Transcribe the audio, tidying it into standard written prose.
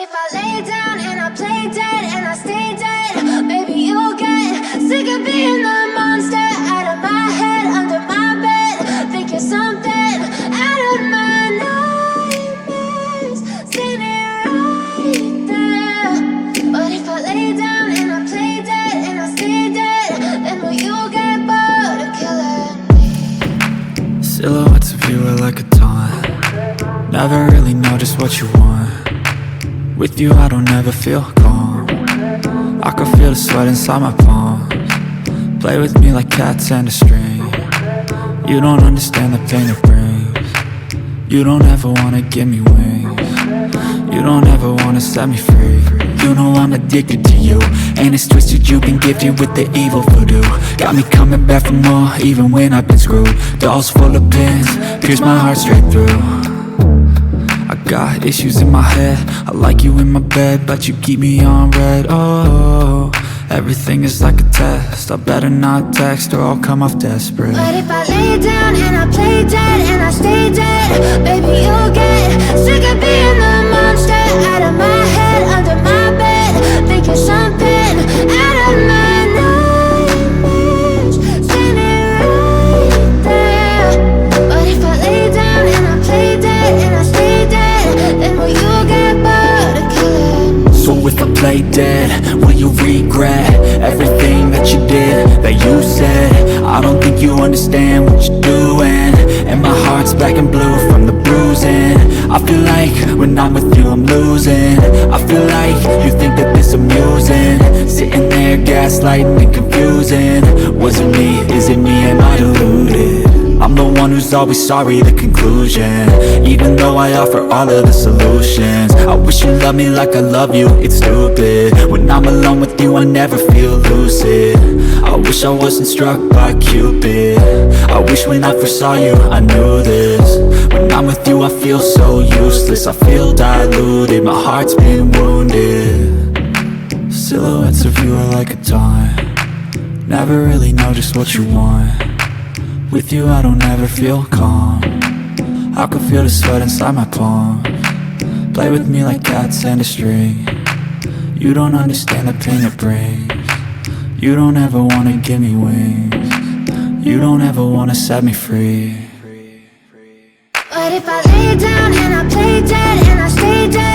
if I lay down and I play dead and I stay dead, maybe you'll get sick of being the monster out of my head, under my bed. Think you're something out of my nightmares, standing right there. But if I lay down and I play dead and I stay dead, then will you get bored of killing me? Silhouettes of you are like a taunt. Never really know just what you want. With you I don't ever feel calm. I can feel the sweat inside my palms. Play with me like cats and a string. You don't understand the pain it brings. You don't ever wanna give me wings. You don't ever wanna set me free. You know I'm addicted to you, and it's twisted, you've been gifted with the evil voodoo. Got me coming back for more, even when I've been screwed. Dolls full of pins, pierce my heart straight through. I got issues in my head, I like you in my bed, but you keep me on red. Oh, everything is like a test, I better not text or I'll come off desperate. But if I lay down and I play dead and I stay dead, baby you'll get sick of being the monster out of my head, under my bed. Think you're something out of my nightmares, standing right there. But if I lay down and I play dead and I stay dead, then will you get bored of killing me? So if I play dead, will you regret everything that you did, that you said? I don't think you understand what you're doing, and my heart's black and blue from the bruising. I feel like when I'm with you I'm losing. I feel like you think that this amusing, sitting there gaslighting and confusing. Was it me? Is it me? Am I deluded? I'm the one who's always sorry, the conclusion, even though I offer all of the solutions. I wish you loved me like I love you, it's stupid. When I'm alone with you I never feel lucid. I wish I wasn't struck by Cupid. I wish when I first saw you I knew this. When I'm with you I feel so useless, I feel diluted, my heart's been wounded. Silhouettes of you are like a taunt. Never really know just what you want. With you I don't ever feel calm. I can feel the sweat inside my palms. Play with me like cats and a string. You don't understand the pain it brings. You don't ever wanna give me wings. You don't ever wanna set me free. But if I lay down and I play dead and I stay dead,